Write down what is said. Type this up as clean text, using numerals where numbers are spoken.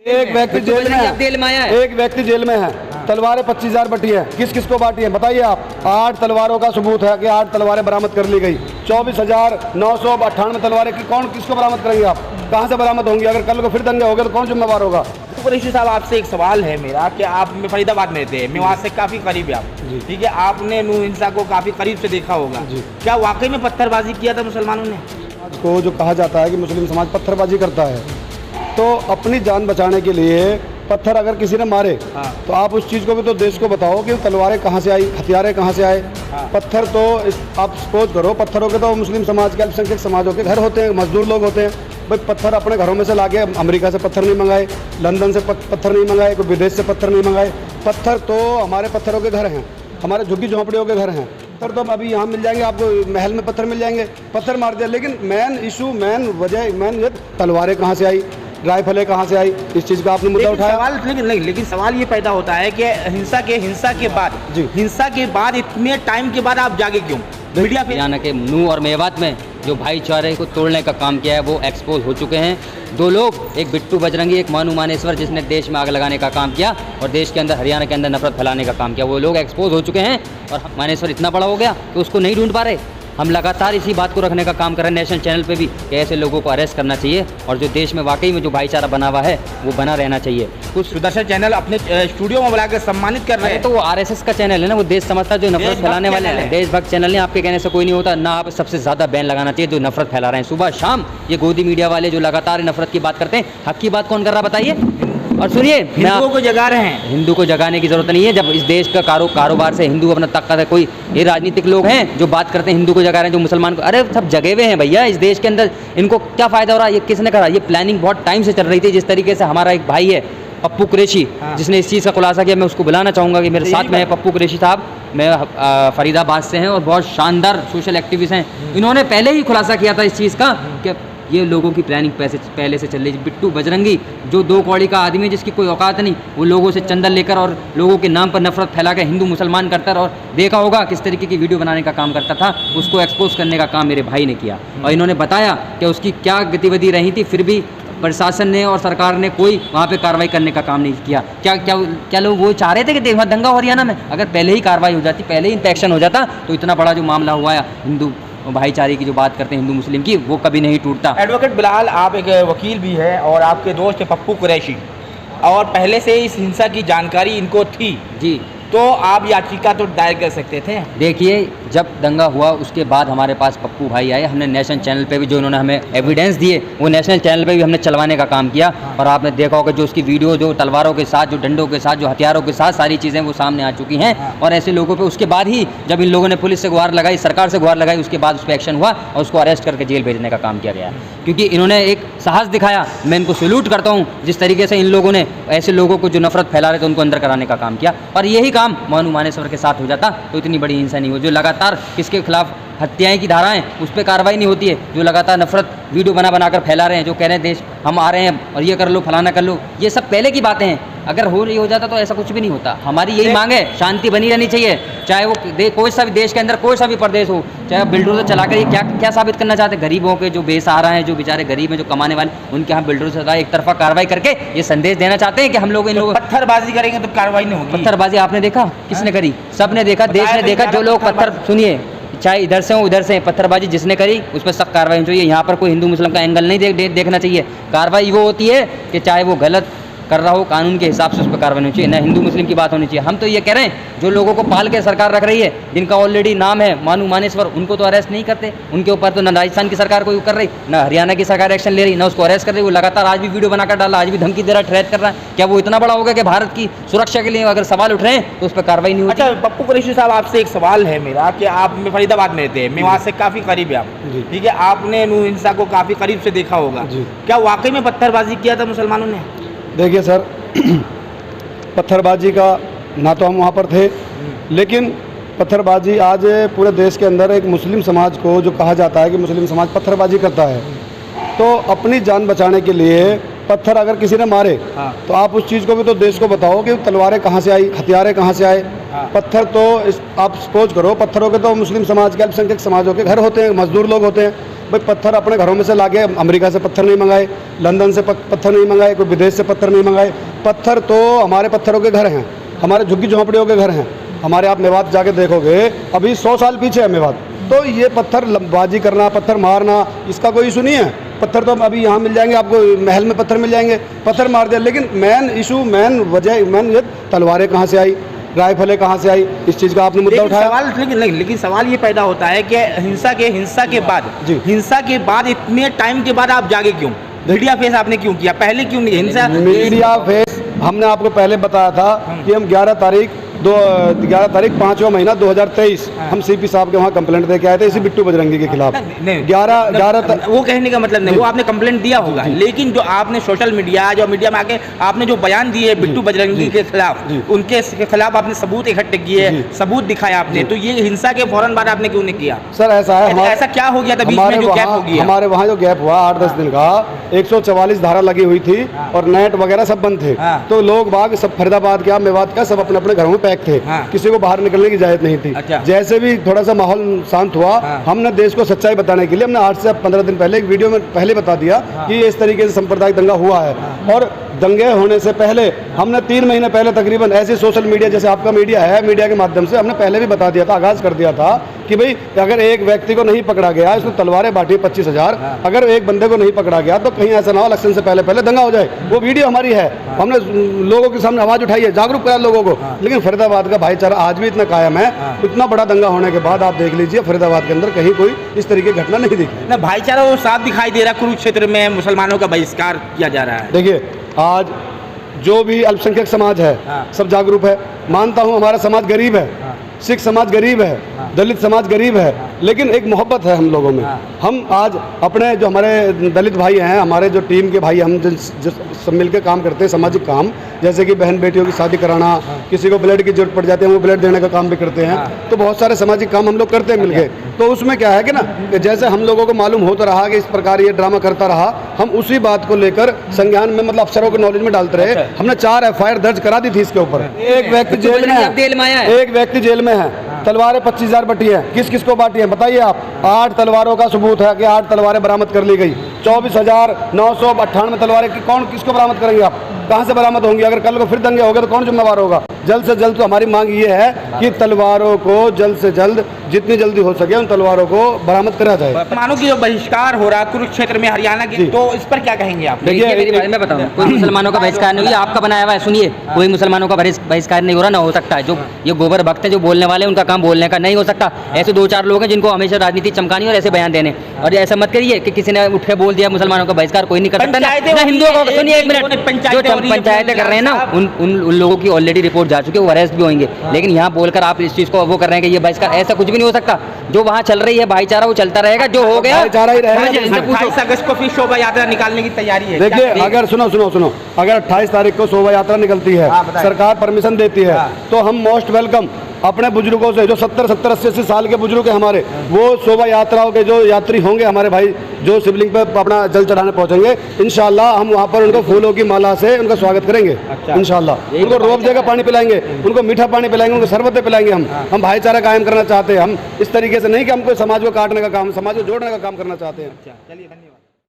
एक व्यक्ति जेल में है, जेल में आया है। एक व्यक्ति जेल में है, तलवारें 25,000 बटी है, किस किस को बांटी है बताइए आप। 8 तलवारों का सबूत है कि 8 तलवारें बरामद कर ली गई। 24,998 तलवारें की कौन किसको बरामद करेंगे आप? कहाँ से बरामद होंगी? अगर कल को फिर दंगे हो गए तो कौन जिम्मेवार होगा? कुरैशी साहब, आपसे एक सवाल है मेरा कि आप फरीदाबाद में रहते हैं, मेवात से काफ़ी करीब है आप, ठीक है, आपने नूर हिंसा को काफ़ी करीब से देखा होगा, क्या वाकई में पत्थरबाजी किया था मुसलमानों ने? को जो कहा जाता है कि मुस्लिम समाज पत्थरबाजी करता है, तो अपनी जान बचाने के लिए पत्थर अगर किसी ने मारे तो आप उस चीज़ को भी तो देश को बताओ कि तलवारें कहाँ से आई, हथियारें कहाँ से आए। पत्थर तो आप सपोज करो, पत्थरों के तो मुस्लिम समाज के, अल्पसंख्यक समाजों के घर होते हैं, मजदूर लोग होते हैं। भाई पत्थर अपने घरों में से लाके अमेरिका से पत्थर नहीं मंगाए, लंदन से पत्थर नहीं मंगाए, कोई विदेश से पत्थर नहीं मंगाए। पत्थर तो हमारे पत्थरों के घर हैं, हमारे झुग्गी झोंपड़ियों के घर हैं। पत्थर तो अभी यहाँ मिल जाएंगे आपको, महल में पत्थर मिल जाएंगे, पत्थर मार दिया। लेकिन मेन इशू, मेन तलवारें कहाँ से आई, राइफलें कहाँ से आई, इस चीज़ का आपने मुद्दा उठाया। लेकिन सवाल ये पैदा होता है कि हिंसा के बाद इतने टाइम के बाद आप जागे क्यों? मीडिया पे हरियाणा के नूह और मेवात में जो भाईचारे को तोड़ने का काम किया है वो एक्सपोज हो चुके हैं। 2 लोग, एक बिट्टू बजरंगी, एक मानू मानेश्वर, जिसने देश में आग लगाने का काम किया और देश के अंदर, हरियाणा के अंदर नफरत फैलाने का काम किया, वो लोग एक्सपोज हो चुके हैं। और मानेश्वर इतना बड़ा हो गया कि उसको नहीं ढूंढ पा रहे। हम लगातार इसी बात को रखने का काम कर रहे हैं नेशनल चैनल पे भी कि ऐसे लोगों को अरेस्ट करना चाहिए और जो देश में वाकई में जो भाईचारा बना हुआ है वो बना रहना चाहिए। कुछ सुदर्शन चैनल अपने स्टूडियो में बुलाकर सम्मानित कर रहे हैं। तो वो आरएसएस का चैनल है ना, वो देश समझता है, जो नफरत फैलाने वाले हैं। देशभक्त चैनल नहीं, आपके कहने से कोई नहीं होता ना। आप सबसे ज़्यादा बैन लगाना चाहिए जो नफरत फैला रहे हैं सुबह शाम। ये गोदी मीडिया वाले जो लगातार नफरत की बात करते हैं, हक की बात कौन कर रहा बताइए? और सुनिए, हिंदुओं को जगा रहे हैं। हिंदू को जगाने की जरूरत नहीं है। जब इस देश का कारोबार से हिंदू अपना ताकत है, कोई ये राजनीतिक लोग हैं जो बात करते हैं हिंदू को जगा रहे हैं, जो मुसलमान को, अरे सब जगे हुए हैं भैया इस देश के अंदर। इनको क्या फ़ायदा हो रहा है? ये किसने करा? ये प्लानिंग बहुत टाइम से चल रही थी। जिस तरीके से हमारा एक भाई है पप्पू कुरैशी, जिसने इस चीज़ का खुलासा किया, मैं उसको बुलाना चाहूँगा कि मेरे साथ में है पप्पू कुरैशी साहब। मैं फरीदाबाद से हैं और बहुत शानदार सोशल एक्टिविस्ट हैं। इन्होंने पहले ही खुलासा किया था इस चीज़ का कि ये लोगों की प्लानिंग पहले से चल रही है। बिट्टू बजरंगी जो 2 कौड़ी का आदमी है, जिसकी कोई औकात नहीं, वो लोगों से चंदन लेकर और लोगों के नाम पर नफरत फैला कर हिंदू मुसलमान करता और देखा होगा किस तरीके की वीडियो बनाने का काम करता था। उसको एक्सपोज करने का काम मेरे भाई ने किया और इन्होंने बताया कि उसकी क्या गतिविधि रही थी। फिर भी प्रशासन ने और सरकार ने कोई वहाँ पे कार्रवाई करने का काम नहीं किया। क्या लोग वो चाह रहे थे कि दंगा हो हरियाणा में? अगर पहले ही कार्रवाई हो जाती, पहले ही इंपेक्शन हो जाता, तो इतना बड़ा जो मामला हुआ है हिंदू भाईचारे की जो बात करते हैं हिंदू मुस्लिम की, वो कभी नहीं टूटता। एडवोकेट बिलाल, आप एक वकील भी है और आपके दोस्त है पप्पू कुरैशी, और पहले से इस हिंसा की जानकारी इनको थी जी, तो आप याचिका तो दायर कर सकते थे। देखिए, जब दंगा हुआ उसके बाद हमारे पास पप्पू भाई आए, हमने नेशनल चैनल पे भी जो उन्होंने हमें एविडेंस दिए वो नेशनल चैनल पे भी हमने चलवाने का काम किया। और आपने देखा होगा जो उसकी वीडियो, जो तलवारों के साथ, जो डंडों के साथ, जो हथियारों के साथ सारी चीज़ें वो सामने आ चुकी हैं। और ऐसे लोगों पे उसके बाद ही जब इन लोगों ने पुलिस से गुहार लगाई, सरकार से गुहार लगाई, उसके बाद उस पर एक्शन हुआ और उसको अरेस्ट करके जेल भेजने का काम किया गया। क्योंकि इन्होंने एक साहस दिखाया, मैं इनको सैल्यूट करता हूँ, जिस तरीके से इन लोगों ने ऐसे लोगों को जो नफरत फैला रहे थे उनको अंदर कराने का काम किया। और यही काम मानू मानेश्वर के साथ हो जाता तो इतनी बड़ी हिंसा नहीं हो। जो लगातार किसके खिलाफ हत्याएं की धाराएं, उस पर कार्रवाई नहीं होती है। जो लगातार नफरत वीडियो बनाकर फैला रहे हैं, जो कह रहे हैं देश हम आ रहे हैं और ये कर लो, फलाना कर लो, ये सब पहले की बातें हैं। अगर हो जाता तो ऐसा कुछ भी नहीं होता। हमारी यही मांग है, शांति बनी रहनी चाहिए, चाहे वो कोई सा भी देश के अंदर कोई सा भी प्रदेश हो, चाहे बिल्डरों से चलाकर ये क्या साबित करना चाहते हैं? गरीबों के जो बेसहारा हैं, जो बेचारे गरीब हैं, जो कमाने वाले, उनके यहाँ बिल्डरों से एक तरफा कार्रवाई करके ये संदेश देना चाहते हैं कि हम लोग इन लोगों पत्थरबाजी करेंगे तो कार्रवाई नहीं होगी। पत्थरबाजी आपने देखा, किसने करी? सबने देखा, देश ने देखा। जो लोग पत्थर, सुनिए, चाहे इधर से हो उधर से, पत्थरबाजी जिसने करी उस पर सख्त कार्रवाई होनी चाहिए। यहाँ पर कोई हिंदू मुस्लिम का एंगल नहीं देखना चाहिए। कार्रवाई वो होती है कि चाहे वो गलत कर रहा हो, कानून के हिसाब से उस पर कार्रवाई होनी चाहिए, ना हिंदू मुस्लिम की बात होनी चाहिए। हम तो ये कह रहे हैं जो लोगों को पाल के सरकार रख रही है, जिनका ऑलरेडी नाम है मानू मानेश्वर, उनको तो अरेस्ट नहीं करते। उनके ऊपर तो ना राजस्थान की सरकार कोई कर रही, ना हरियाणा की सरकार एक्शन ले रही, ना उसको अरेस्ट कर रही। वो लगातार आज भी वीडियो बनाकर डाला, आज भी धमकी दे रहा, थ्रेट कर रहा है। क्या वो इतना बड़ा होगा कि भारत की सुरक्षा के लिए अगर सवाल उठ रहे हैं तो उस पर कार्रवाई नहीं होती? अच्छा पप्पू कुरैशी साहब, आपसे एक सवाल है मेरा कि आप फरीदाबाद में रहते हैं, मेवात से काफ़ी करीब है आप, ठीक है, आपने नूर हिंसा को काफ़ी करीब से देखा होगा, क्या वाकई में पत्थरबाजी किया था मुसलमानों ने? देखिए सर, पत्थरबाजी का ना तो हम वहाँ पर थे, लेकिन पत्थरबाजी आज पूरे देश के अंदर एक मुस्लिम समाज को जो कहा जाता है कि मुस्लिम समाज पत्थरबाजी करता है, तो अपनी जान बचाने के लिए पत्थर अगर किसी ने मारे तो आप उस चीज़ को भी तो देश को बताओ कि तलवारें कहाँ से आई, हथियारें कहाँ से आए। पत्थर तो आप सपोज करो, पत्थरों के तो मुस्लिम समाज के, अल्पसंख्यक समाजों के घर होते हैं, मजदूर लोग होते हैं। भाई पत्थर अपने घरों में से लाके अमेरिका से पत्थर नहीं मंगाए, लंदन से पत्थर नहीं मंगाए, कोई विदेश से पत्थर नहीं मंगाए। पत्थर तो हमारे पत्थरों के घर हैं, हमारे झुग्गी झोंपड़ियों के घर हैं। हमारे आप मेवात जाके देखोगे, अभी 100 साल पीछे है मेवात। तो ये पत्थर बाजी करना, पत्थर मारना, इसका कोई इशू नहीं है। पत्थर तो अभी यहाँ मिल जाएंगे आपको, महल में पत्थर मिल जाएंगे, पत्थर मार दिया। लेकिन मेन इशू, मेन ये तलवारें कहाँ से आई, राइफलें कहाँ से आई, इस चीज़ का आपने मुद्दा उठाया। लेकिन सवाल ये पैदा होता है कि हिंसा के बाद इतने टाइम के बाद आप जागे क्यों? मीडिया फेस आपने क्यों किया, पहले क्यों नहीं? हिंसा मीडिया फेस हमने आपको पहले बताया था कि हम 11 तारीख 5वां महीना 2023 हम सीपी साहब के वहाँ कंप्लेंट दे के आए थे इसी बिट्टू बजरंगी के खिलाफ। 11 वो कहने का मतलब नहीं, वो आपने कंप्लेंट दिया होगा, लेकिन जो आपने सोशल मीडिया, जो मीडिया में आके आपने जो बयान दिए बिट्टू बजरंगी के खिलाफ, उनके खिलाफ आपने सबूत इकट्ठे किए, सबूत दिखाया आपने, तो ये हिंसा के फौरन बाद आपने क्यों नहीं किया? सर ऐसा है, ऐसा क्या हो गया था बीच में जो गैप हो गया? हमारे वहाँ जो गैप हुआ 8-10 दिन का, 144 धारा लगी हुई थी और नेट वगैरह सब बंद थे। तो लोग बाग सब फरीदाबाद का, मेवात का, सब अपने अपने घरों में पैक थे। किसी को बाहर निकलने की इजाजत नहीं थी। अच्छा। जैसे भी थोड़ा सा माहौल शांत हुआ, हमने देश को सच्चाई बताने के लिए हमने 8 से 15 दिन पहले एक वीडियो में पहले बता दिया कि इस तरीके से सांप्रदायिक दंगा हुआ है। और दंगे होने से पहले हमने 3 महीने पहले तकरीबन ऐसे सोशल मीडिया, जैसे आपका मीडिया है, मीडिया के माध्यम से हमने पहले भी बता दिया था, आगाज कर दिया था कि भाई अगर एक व्यक्ति को नहीं पकड़ा गया, इसमें तलवारें बांटी 25,000, अगर एक बंदे को नहीं पकड़ा गया तो कहीं ऐसा ना हो इलेक्शन से पहले दंगा हो जाए। वो वीडियो हमारी है, हमने लोगों के सामने आवाज उठाई है, जागरूक करा लोगों को। लेकिन फरीदाबाद का भाईचारा आज भी इतना कायम है, इतना बड़ा दंगा होने के बाद आप देख लीजिए फरीदाबाद के अंदर कहीं कोई इस तरीके की घटना नहीं दिखी ना। भाईचारा वो साफ दिखाई दे रहा, कुरुक्षेत्र में मुसलमानों का बहिष्कार किया जा रहा है। देखिए आज जो भी अल्पसंख्यक समाज है सब जागरूक है। मानता हूँ हमारा समाज गरीब है, सिख समाज गरीब है, दलित समाज गरीब है, लेकिन एक मोहब्बत है हम लोगों में। हम आज अपने जो हमारे दलित भाई हैं, हमारे जो टीम के भाई, हम जो सब मिलकर काम करते हैं सामाजिक काम, जैसे कि बहन बेटियों की शादी कराना, किसी को ब्लड की जरूरत पड़ जाती है वो ब्लड देने का काम भी करते हैं। तो बहुत सारे सामाजिक काम हम लोग करते हैं मिलके। तो उसमें क्या है कि ना, जैसे हम लोगों को मालूम होता रहा कि इस प्रकार ये ड्रामा करता रहा, हम उसी बात को लेकर संज्ञान में, मतलब अफसरों के नॉलेज में डालते रहे। हमने 4 FIR दर्ज करा दी थी इसके ऊपर। एक व्यक्ति जेल में है, एक व्यक्ति जेल में है, तलवारें 25,000 बटी है। किस किस को बांटी है बताइए आप? 8 तलवारों का सबूत है कि 8 तलवारें बरामद कर ली गई। 24,998 तलवारें कौन किसको बरामद करेंगे आप? कहाँ से बरामद होंगी? अगर कल को फिर दंगे हो गए तो कौन जिम्मेवार होगा? जल्द से जल्द तो हमारी मांग ये है कि तलवारों को जल्द से जल्द, जितनी जल्दी हो सके, उन तलवारों को बरामद करा जाए। मानो कि जो बहिष्कार हो रहा कुरुक्षेत्र में, हरियाणा की, तो इस पर क्या कहेंगे आप? देखिए मैं बताऊं, कोई मुसलमानों का बहिष्कार नहीं हुआ, आपका बनाया हुआ है। सुनिए, कोई मुसलमानों का बहिष्कार नहीं हो रहा, ना हो सकता है। जो ये गोबर भक्त हैं, जो बोलने वाले, उनका काम बोलने का नहीं हो सकता। ऐसे 2-4 लोग हैं जिनको हमेशा राजनीति चमकानी और ऐसे बयान देने। और ऐसा मत करिए कि किसी ने उठ के बोल दिया मुसलमानों का बहिष्कार, कोई नहीं कर सकता ना हिंदुओं का। सुनिए एक मिनट, जो पंचायतें कर रहे हैं ना, उन लोगों की ऑलरेडी रिपोर्ट जा चुकी है, वो अरेस्ट भी होंगे। लेकिन यहाँ बोलकर आप इस चीज़ को वो कर रहे हैं कि ये बहिष्कार, ऐसा कुछ भी नहीं हो सकता। जो वहाँ चल रही है भाईचारा, वो चलता रहेगा। जो हो गया भाईचारा ही रहेगा। 28 अगस्त को फिर शोभा यात्रा निकालने की तैयारी है। देखिए अगर सुनो, अगर 28 तारीख को शोभा यात्रा निकलती है, सरकार परमिशन देती है, तो हम मोस्ट वेलकम अपने बुजुर्गों से, जो 70, 80 साल के बुजुर्ग हैं हमारे, वो शोभा यात्राओं के जो यात्री होंगे हमारे भाई, जो शिवलिंग पे अपना जल चढ़ाने पहुंचेंगे, इंशाल्लाह हम वहाँ पर उनको फूलों की माला से उनका स्वागत करेंगे। इंशाल्लाह उनको रोब देकर पानी पिलाएंगे, उनको मीठा पानी पिलाएंगे, उनको शरबतें पिलाएंगे। हम भाईचारा कायम करना चाहते हैं। हम इस तरीके से नहीं कि हम कोई समाज को काटने का काम, समाज को जोड़ने का काम करना चाहते हैं। चलिए, धन्यवाद।